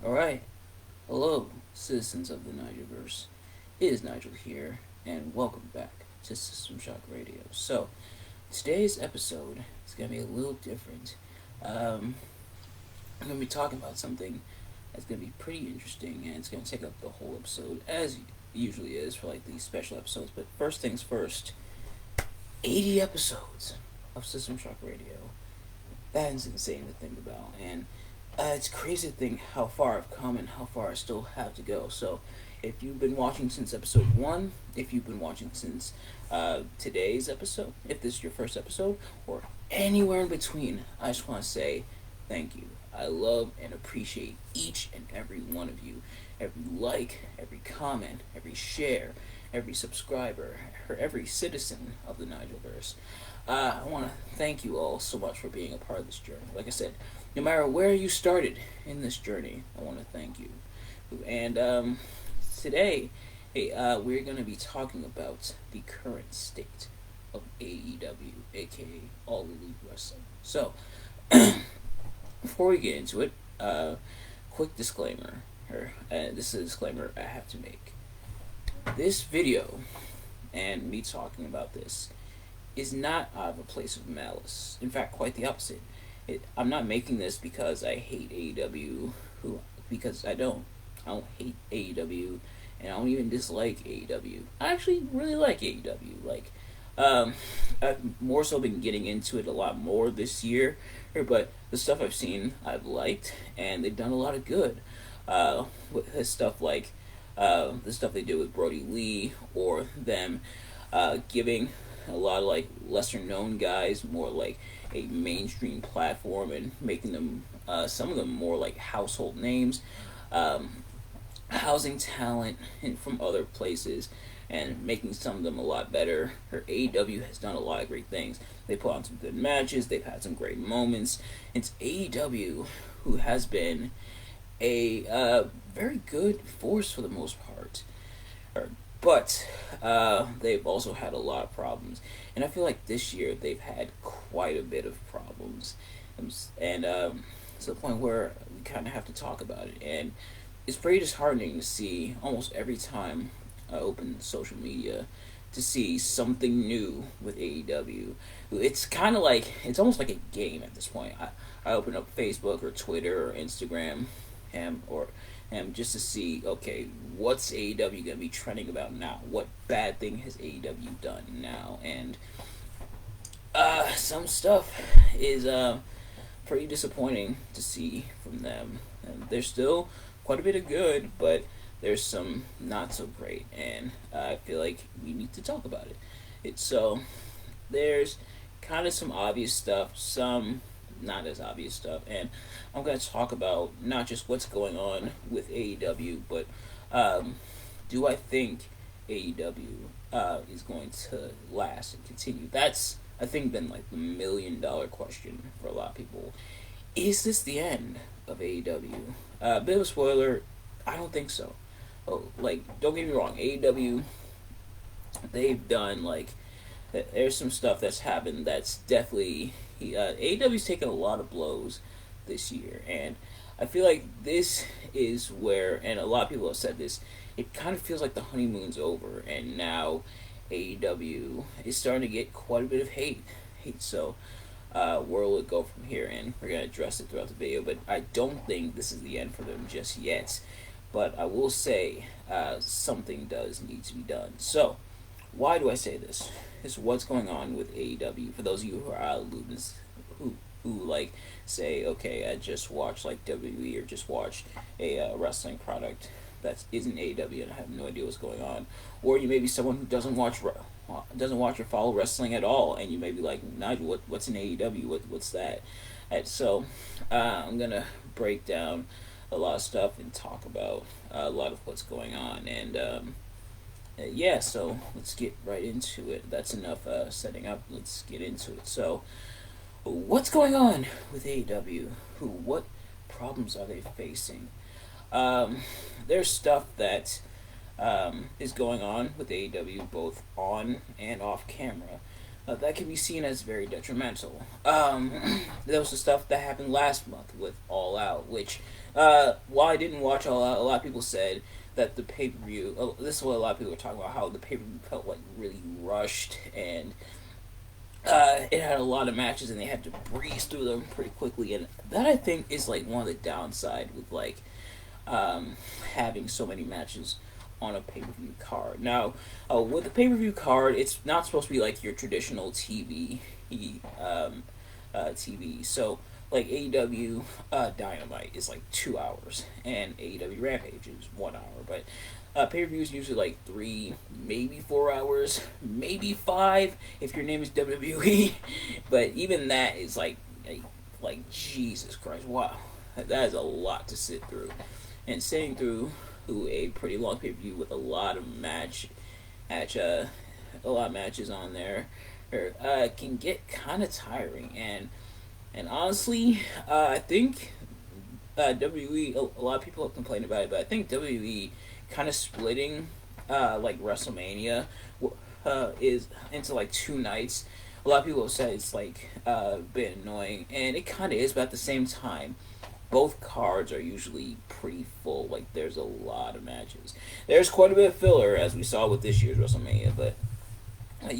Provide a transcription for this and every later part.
Alright, hello, citizens of the Nigelverse. It is Nigel here, and welcome back to System Shock Radio. So, today's episode is going to be a little different. I'm going to be talking about something that's going to be pretty interesting, and it's going to take up the whole episode, as it usually is for like these special episodes. But first things first, 80 episodes of System Shock Radio. That is insane to think about, and it's crazy to think how far I've come and how far I still have to go. So, if you've been watching since episode 1, if you've been watching since today's episode, if this is your first episode, or anywhere in between, I just want to say thank you. I love and appreciate each and every one of you. Every like, every comment, every share, every subscriber, or every citizen of the Nigelverse. I want to thank you all so much for being a part of this journey. Like I said, no matter where you started in this journey, I want to thank you. And today, we're going to be talking about the current state of AEW, aka All Elite Wrestling. So, before we get into it, quick disclaimer. This is a disclaimer I have to make. This video and me talking about this is not out of a place of malice. In fact, quite the opposite. I'm not making this because I hate AEW, because I don't. I don't hate AEW, and I don't even dislike AEW. I actually really like AEW. I've more so been getting into it a lot more this year, but the stuff I've seen, I've liked, and they've done a lot of good. With stuff like the stuff they did with Brody Lee, or them giving a lot of like lesser known guys more like a mainstream platform and making them some of them more like household names, housing talent from other places and making some of them a lot better. Her AEW has done a lot of great things. They put on some good matches, they've had some great moments. It's AEW who has been a very good force for the most part. But they've also had a lot of problems. And I feel like this year they've had quite a bit of problems. And to the point where we kind of have to talk about it. And it's pretty disheartening to see almost every time I open social media to see something new with AEW. It's kind of like, it's almost like a game at this point. I open up Facebook or Twitter or Instagram and just to see, okay, what's AEW going to be trending about now? What bad thing has AEW done now? And some stuff is pretty disappointing to see from them. And there's still quite a bit of good, but there's some not so great, and I feel like we need to talk about it. So there's kind of some obvious stuff, some not as obvious stuff, and I'm going to talk about not just what's going on with AEW, but do I think AEW is going to last and continue? That's, I think, been like the $1,000,000 question for a lot of people. Is this the end of AEW? Bit of a spoiler, I don't think so. Oh, like, don't get me wrong, AEW, they've done, like, there's some stuff that's happened that's definitely, AEW's taken a lot of blows this year, and I feel like this is where, and a lot of people have said this, it kind of feels like the honeymoon's over, and now AEW is starting to get quite a bit of hate. So, where will it go from here? And we're going to address it throughout the video, but I don't think this is the end for them just yet. But I will say something does need to be done. So, why do I say this? It's what's going on with AEW. For those of you who are out of loop, who like say, okay, I just watched like WWE or just watched a wrestling product that isn't AEW and I have no idea what's going on, or you may be someone who doesn't watch or follow wrestling at all, and you may be like, Nigel, what's an AEW? What's that? And so, I'm gonna break down a lot of stuff and talk about a lot of what's going on, and yeah, so let's get right into it. That's enough setting up. Let's get into it. So, what's going on with AEW? What problems are they facing? There's stuff that is going on with AEW both on and off camera that can be seen as very detrimental. There was the stuff that happened last month with All Out, which, while I didn't watch All Out, a lot of people said that the pay per view. This is what a lot of people were talking about, how the pay per view felt like really rushed, and it had a lot of matches and they had to breeze through them pretty quickly, and that I think is like one of the downside with like having so many matches on a pay per view card. Now, with the pay per view card, it's not supposed to be like your traditional TV. So, like AEW Dynamite is like 2 hours, and AEW Rampage is 1 hour. But pay per view is usually like 3, maybe 4 hours, maybe 5 if your name is WWE. But even that is like Jesus Christ, wow, that is a lot to sit through, and sitting through a pretty long pay per view with a lot of a lot of matches on there, can get kind of tiring. And honestly, I think WWE. A lot of people have complained about it, but I think WWE kind of splitting like WrestleMania is into like 2 nights. A lot of people have said it's like a bit annoying, and it kind of is. But at the same time, both cards are usually pretty full. Like there's a lot of matches. There's quite a bit of filler, as we saw with this year's WrestleMania. But but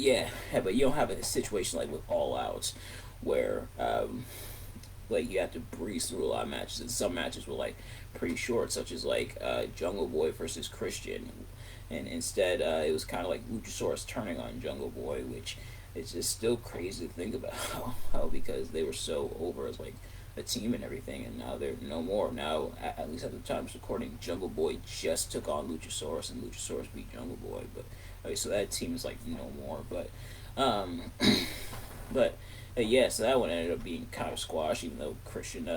you don't have a situation like with All Out, where like you have to breeze through a lot of matches, and some matches were like pretty short, such as like Jungle Boy versus Christian, and instead it was kind of like Luchasaurus turning on Jungle Boy, which is just still crazy to think about how because they were so over as like a team and everything, and now they're no more. Now, at least at the time of recording, Jungle Boy just took on Luchasaurus, and Luchasaurus beat Jungle Boy. But okay, so that team is like no more. But but yeah, so that one ended up being kind of squashed, even though Christian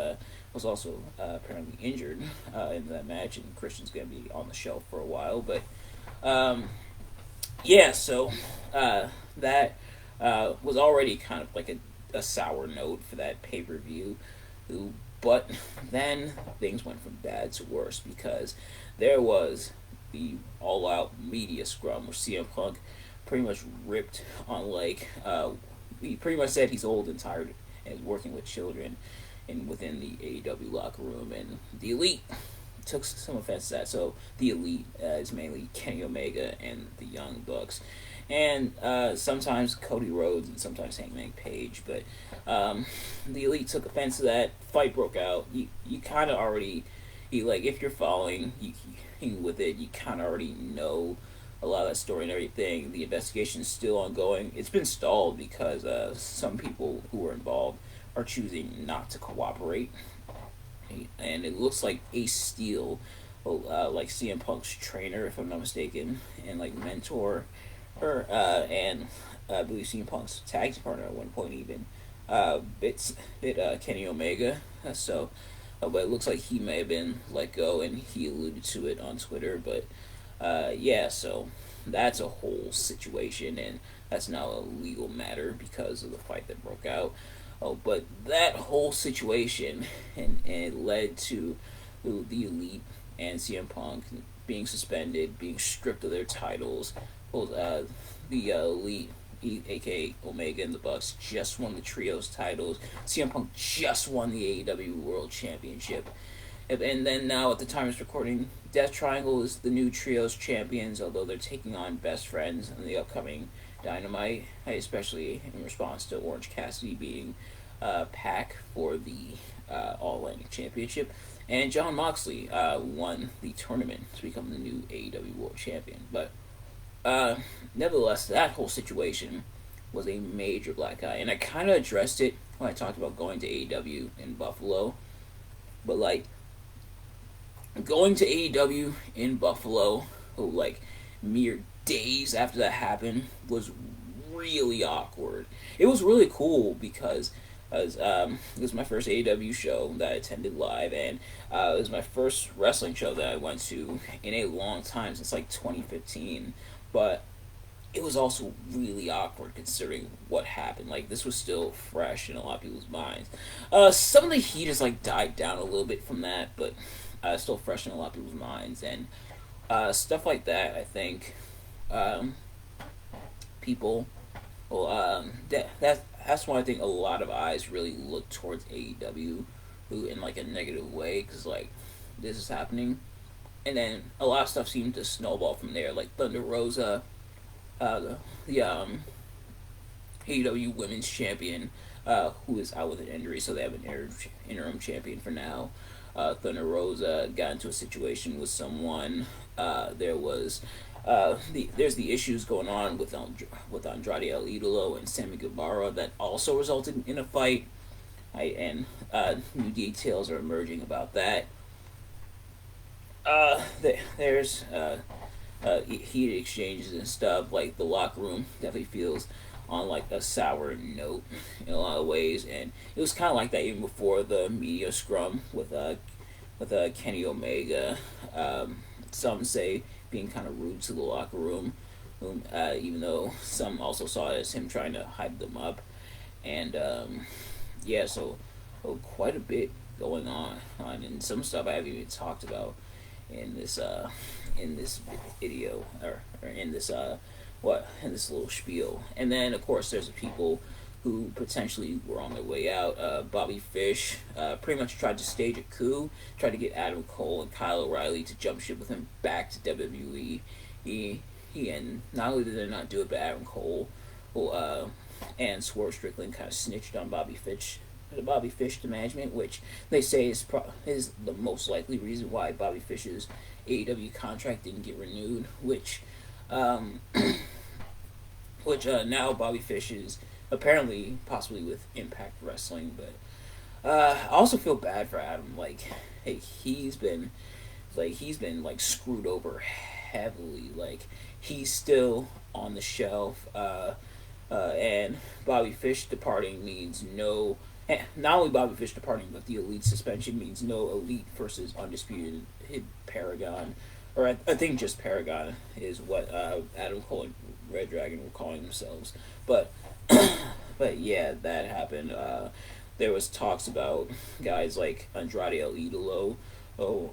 was also apparently injured in that match, and Christian's gonna be on the shelf for a while. But yeah, so that was already kind of like a sour note for that pay per view. But then things went from bad to worse, because there was the All Out media scrum where CM Punk pretty much ripped on like he pretty much said he's old and tired and is working with children and within the AEW locker room, and the Elite took some offense to that. So the Elite is mainly Kenny Omega and the Young Bucks, and sometimes Cody Rhodes and sometimes Hangman Page. But the Elite took offense to that. Fight broke out. You kind of already, like if you're following with it, you kind of already know a lot of that story and everything. The investigation is still ongoing. It's been stalled because some people who were involved are choosing not to cooperate, and it looks like Ace Steel, like CM Punk's trainer, if I'm not mistaken, and like mentor, and I believe CM Punk's tag team partner at one point even bit Kenny Omega. So, but it looks like he may have been let go, and he alluded to it on Twitter. But yeah, so that's a whole situation, and that's now a legal matter because of the fight that broke out. Oh, but that whole situation and it led to the Elite and CM Punk being suspended, being stripped of their titles. Well, the Elite, aka Omega and the Bucks, just won the Trios titles. CM Punk just won the AEW World Championship. And then now, at the time of recording, Death Triangle is the new Trios champions, although they're taking on Best Friends in the upcoming Dynamite, especially in response to Orange Cassidy being Pac for the All Atlantic Championship. And Jon Moxley won the tournament to become the new AEW World Champion. But nevertheless, that whole situation was a major black eye. And I kind of addressed it when I talked about going to AEW in Buffalo. But, like, going to AEW in Buffalo, like, mere days after that happened, was really awkward. It was really cool because it was my first AEW show that I attended live, and it was my first wrestling show that I went to in a long time, since like 2015. But it was also really awkward considering what happened. Like, this was still fresh in a lot of people's minds. Some of the heat has like died down a little bit from that, but still fresh in a lot of people's minds, and stuff like that. I think people Well, that's why I think a lot of eyes really look towards AEW, who in like a negative way, because like this is happening, and then a lot of stuff seemed to snowball from there. Like Thunder Rosa, the AEW Women's Champion, who is out with an injury, so they have an interim champion for now. Thunder Rosa got into a situation with someone. There's the issues going on with Andrade El Idolo and Sammy Guevara that also resulted in a fight. And new details are emerging about that. There's heated exchanges and stuff. Like the locker room definitely feels on like a sour note in a lot of ways, and it was kind of like that even before the media scrum with Kenny Omega. Some say being kind of rude to the locker room, even though some also saw it as him trying to hype them up, and yeah, so quite a bit going on, and some stuff I haven't even talked about in this video or in this in this little spiel. And then of course there's the people who potentially were on their way out. Bobby Fish pretty much tried to stage a coup, tried to get Adam Cole and Kyle O'Reilly to jump ship with him back to WWE. And not only did they not do it, but Adam Cole and Swerve Strickland kind of snitched on Bobby Fish to management, which they say is the most likely reason why Bobby Fish's AEW contract didn't get renewed, which now Bobby Fish is apparently possibly with Impact Wrestling. But I also feel bad for Adam. Like, hey, he's been screwed over heavily. Like, he's still on the shelf, and Bobby Fish departing means no. Not only Bobby Fish departing, but the Elite suspension means no Elite versus Undisputed Paragon, or I think just Paragon is what Adam Cole and Red Dragon were calling themselves. But but yeah, that happened. There was talks about guys like Andrade El Idolo,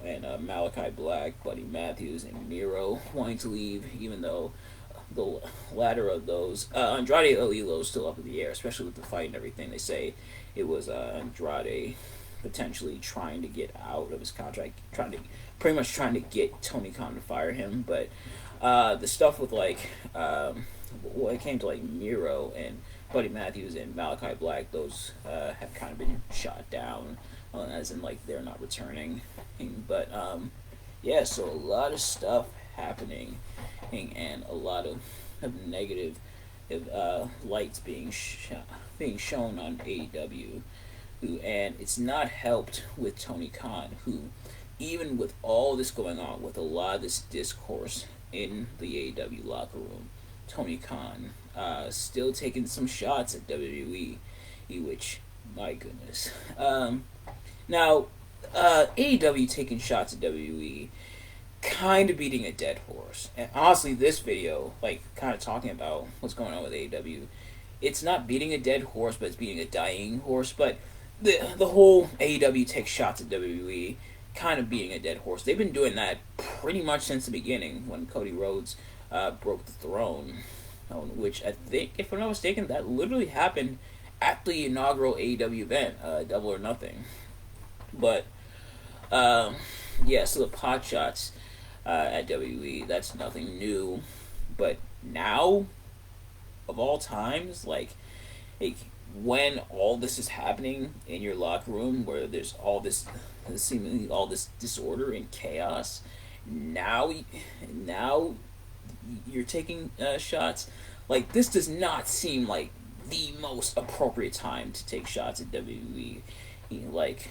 and Malachi Black, Buddy Matthews, and Miro wanting to leave, even though the latter of those, Andrade El Idolo is still up in the air, especially with the fight and everything. They say it was Andrade potentially trying to get out of his contract, pretty much trying to get Tony Khan to fire him. But the stuff with like when it came to like Miro and Buddy Matthews and Malachi Black, those have kind of been shot down, as in like they're not returning. But yeah, so a lot of stuff happening, and a lot of negative lights being shown on AEW, and it's not helped with Tony Khan, who, even with all this going on, with a lot of this discourse in the AEW locker room, Tony Khan still taking some shots at WWE, which, my goodness. Now, AEW taking shots at WWE, kind of beating a dead horse. And honestly, this video, like, kind of talking about what's going on with AEW, it's not beating a dead horse, but it's beating a dying horse. But the whole AEW takes shots at WWE, kind of beating a dead horse. They've been doing that pretty much since the beginning, when Cody Rhodes broke the throne, which I think, if I'm not mistaken, that literally happened at the inaugural AEW event, Double or Nothing. But yeah, so the pot shots at WWE, that's nothing new. But now, of all times, like when all this is happening in your locker room, where there's seemingly all this disorder and chaos, now you're taking shots. Like, this does not seem like the most appropriate time to take shots at WWE. Like,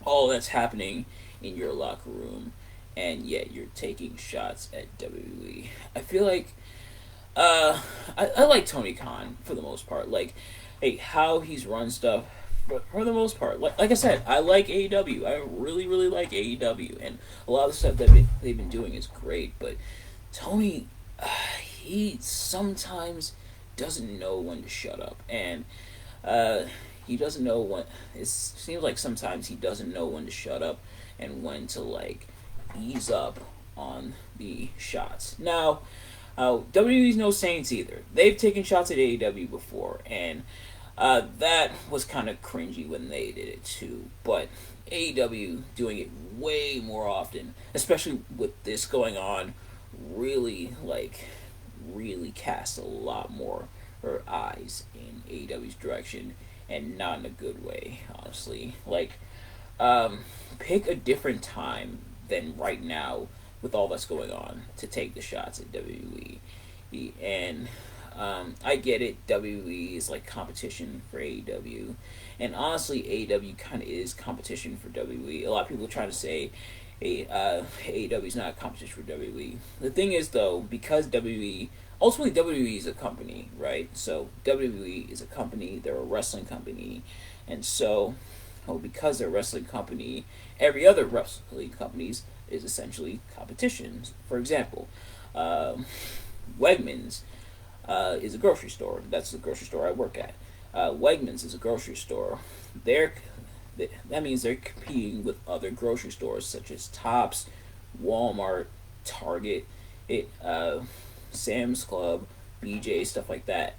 all that's happening in your locker room, and yet you're taking shots at WWE. I feel like I like Tony Khan for the most part. Like, hey, how he's run stuff for the most part. Like I said, I like AEW. I really, really like AEW, and a lot of the stuff that they've been doing is great. But Tony, he sometimes doesn't know when to shut up, and he doesn't know when. It seems like sometimes he doesn't know when to shut up and when to like ease up on the shots. Now, WWE's no saints either. They've taken shots at AEW before, and that was kind of cringy when they did it too. But AEW doing it way more often, especially with this going on, really really cast a lot more her eyes in AEW's direction, and not in a good way, honestly. Pick a different time than right now with all that's going on to take the shots at WWE. And I get it, WWE is like competition for AEW. And honestly, AEW kind of is competition for WWE. A lot of people are trying to say AEW is not a competition for WWE. The thing is, though, because WWE, ultimately WWE is a company, right? So WWE is a company, they're a wrestling company. And so, because they're a wrestling company, every other wrestling companies is essentially competitions. For example, Wegmans is a grocery store. That's the grocery store I work at. Wegmans is a grocery store. That means they're competing with other grocery stores such as Tops, Walmart, Target, Sam's Club, BJ, stuff like that.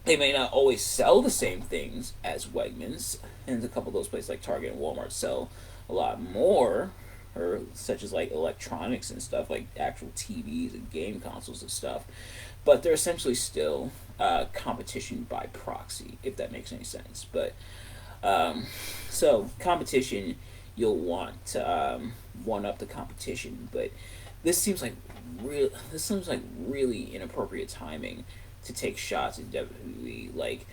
They may not always sell the same things as Wegmans, and a couple of those places like Target and Walmart sell a lot more, or such as like electronics and stuff, like actual TVs and game consoles and stuff. But they're essentially still competition by proxy, if that makes any sense. But so competition, you'll want to one up the competition, but this seems like really inappropriate timing to take shots at WWE. Like,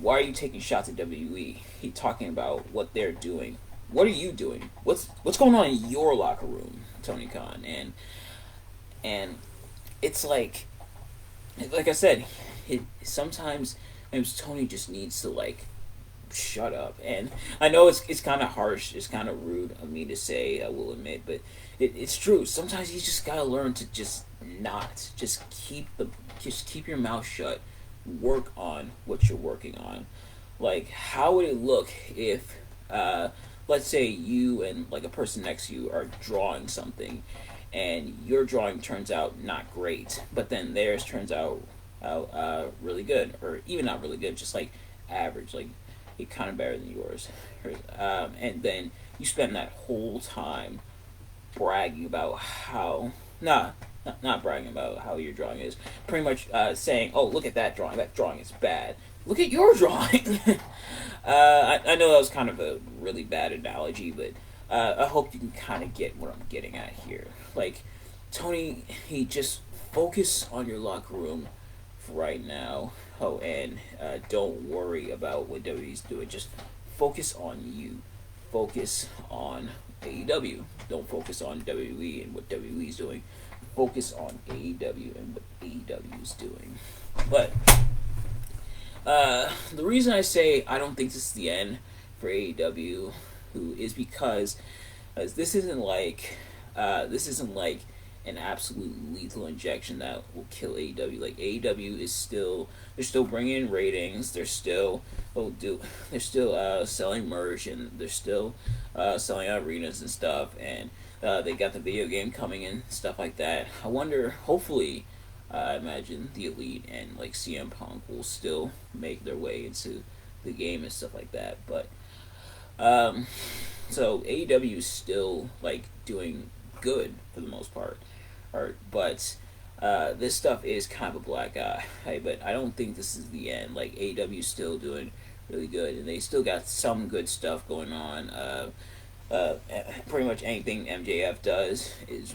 why are you taking shots at WWE? He's talking about what they're doing. What are you doing? What's going on in your locker room, Tony Khan? And it's like I said, sometimes Tony just needs to shut up. And I know it's kind of harsh, it's kind of rude of me to say, I will admit, but it's true. Sometimes you just gotta learn to just not, just keep your mouth shut. Work on what you're working on. Like, how would it look if, let's say you and like a person next to you are drawing something, and your drawing turns out not great, but then theirs turns out really good, or even not really good, just like average, like it kind of better than yours, and then you spend that whole time bragging about how not bragging about how your drawing is, pretty much saying, oh, look at that drawing is bad, look at your drawing. I know that was kind of a really bad analogy, but I hope you can kind of get what I'm getting at here. Like, Tony, he just focus on your locker room for right now. Oh, and don't worry about what WWE's doing. Just focus on you. Focus on AEW. Don't focus on WWE and what WWE's doing. Focus on AEW and what AEW is doing. But the reason I say I don't think this is the end for AEW, who is because this isn't like an absolute lethal injection that will kill AEW. Like, AEW is still, they're still bringing in ratings. They're still selling merch, and they're still selling out arenas and stuff. And they got the video game coming in, stuff like that. I wonder, hopefully, I imagine the Elite and like CM Punk will still make their way into the game and stuff like that. But so AEW is still like doing good for the most part. But this stuff is kind of a black eye. But I don't think this is the end. Like, AEW is still doing really good, and they still got some good stuff going on. Pretty much anything MJF does is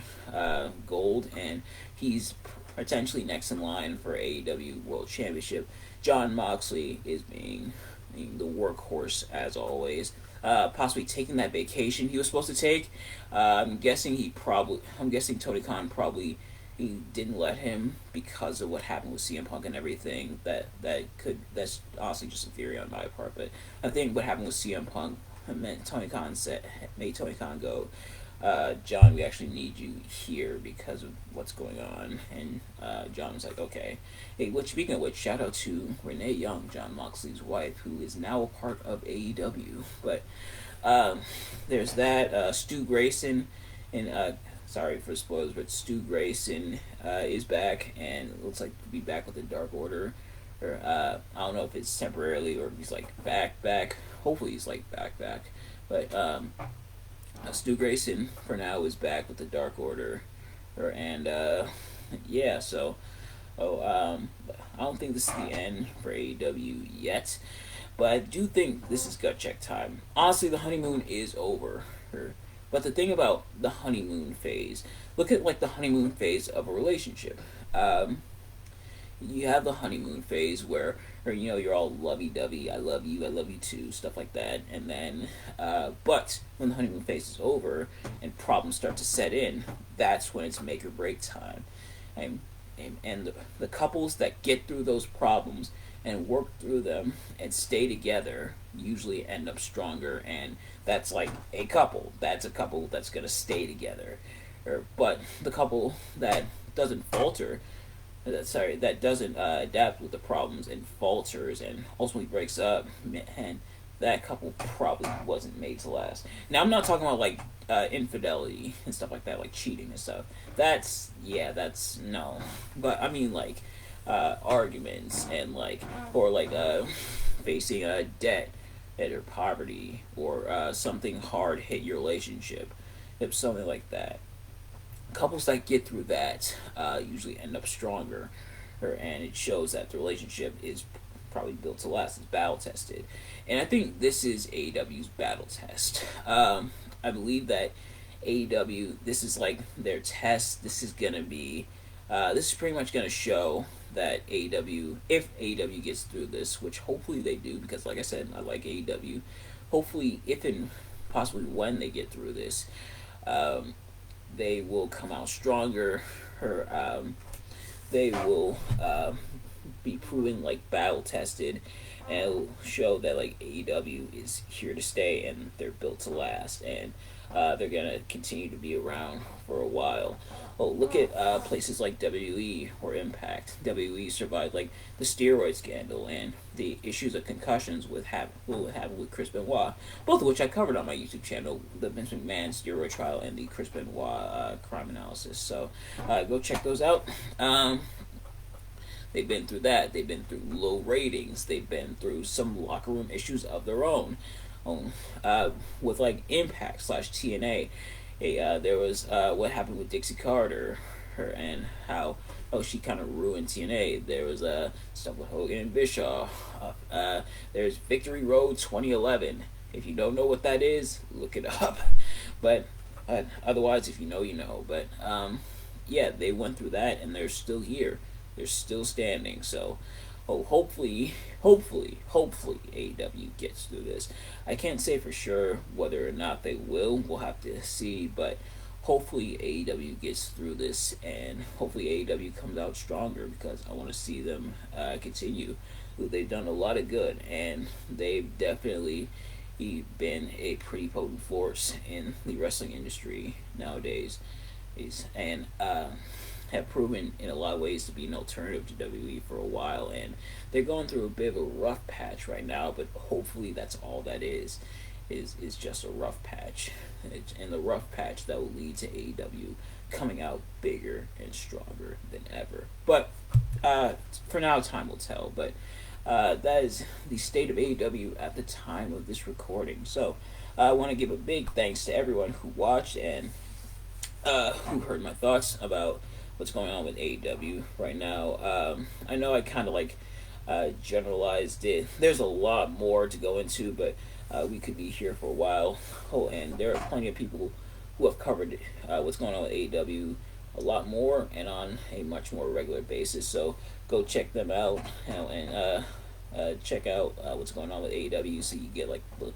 gold, and he's potentially next in line for AEW World Championship. Jon Moxley is being the workhorse as always. Possibly taking that vacation he was supposed to take. I'm guessing Tony Khan probably he didn't let him because of what happened with CM Punk and everything. That's honestly just a theory on my part, but I think what happened with CM Punk made Tony Khan go, John, we actually need you here because of what's going on. And John was like, okay. Hey, speaking of which, shout out to Renee Young, Jon Moxley's wife, who is now a part of AEW. But there's that. Stu Grayson and sorry for spoilers, but Stu Grayson is back and looks like to be back with the Dark Order. Or I don't know if it's temporarily or if he's like back. Hopefully he's like back. But Stu Grayson for now is back with the Dark Order, and yeah. So I don't think this is the end for AEW yet, but I do think this is gut check time. Honestly, the honeymoon is over. But the thing about the honeymoon phase, look at like the honeymoon phase of a relationship. You have the honeymoon phase where, or you know, you're all lovey-dovey, I love you too, stuff like that, and then, but when the honeymoon phase is over and problems start to set in, that's when it's make or break time, and the couples that get through those problems and work through them and stay together usually end up stronger, and that's like a couple. That's a couple that's gonna stay together, but the couple that doesn't falter that doesn't adapt with the problems and falters and ultimately breaks up, and that couple probably wasn't made to last. Now I'm not talking about like infidelity and stuff like that, like cheating and stuff. That's no. But I mean like arguments and like or like facing debt or poverty or something hard hit your relationship, if something like that. Couples that get through that usually end up stronger, and it shows that the relationship is probably built to last. It's battle tested, and I think this is AEW's battle test. I believe that AEW, this is like their test. This is gonna be, this is pretty much gonna show that AEW, if AEW gets through this, which hopefully they do, because like I said, I like AEW. Hopefully, if and possibly when they get through this. They will come out stronger, or they will be proven like battle tested, and it'll show that like AEW is here to stay and they're built to last, and they're gonna continue to be around for a while. Well, look at places like WWE or Impact. WWE survived like the steroid scandal and the issues of concussions with what happened with Chris Benoit, both of which I covered on my YouTube channel, the Vince McMahon steroid trial and the Chris Benoit crime analysis. So go check those out. They've been through that. They've been through low ratings. They've been through some locker room issues of their own. With like Impact / TNA. There was what happened with Dixie Carter, and how she kind of ruined TNA. There was stuff with Hogan and Bischoff. There's Victory Road 2011. If you don't know what that is, look it up. But otherwise, if you know, you know. But yeah, they went through that, and they're still here. They're still standing. So hopefully AEW gets through this. I can't say for sure whether or not they will. We'll have to see, but hopefully AEW gets through this, and hopefully AEW comes out stronger, because I want to see them continue. They've done a lot of good, and they've definitely been a pretty potent force in the wrestling industry nowadays, and have proven in a lot of ways to be an alternative to WWE for a while, and they're going through a bit of a rough patch right now, but hopefully that's all that is just a rough patch, and the rough patch that will lead to AEW coming out bigger and stronger than ever. But for now, time will tell. But that is the state of AEW at the time of this recording. So I want to give a big thanks to everyone who watched and who heard my thoughts about what's going on with AEW right now. I know I kind of like generalized it. There's a lot more to go into, but we could be here for a while. Oh, and there are plenty of people who have covered what's going on with AEW a lot more and on a much more regular basis. So go check them out, and check out what's going on with AEW, so you get like the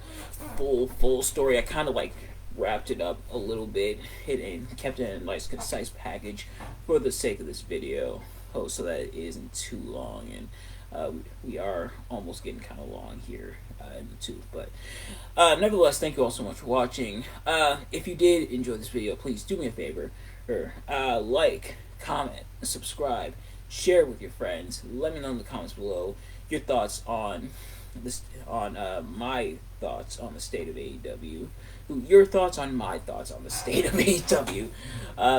full story. I kind of like wrapped it up a little bit, and kept it in a nice concise package for the sake of this video, so that it isn't too long, and we are almost getting kind of long here in the tooth, but nevertheless, thank you all so much for watching. If you did enjoy this video, please do me a favor, like, comment, subscribe, share with your friends. Let me know in the comments below your thoughts on my thoughts on the state of AEW. Your thoughts on my thoughts on the state of AEW.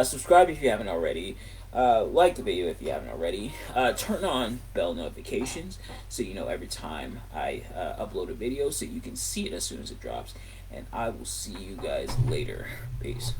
Subscribe if you haven't already. Like the video if you haven't already. Turn on bell notifications so you know every time I upload a video, so you can see it as soon as it drops. And I will see you guys later. Peace.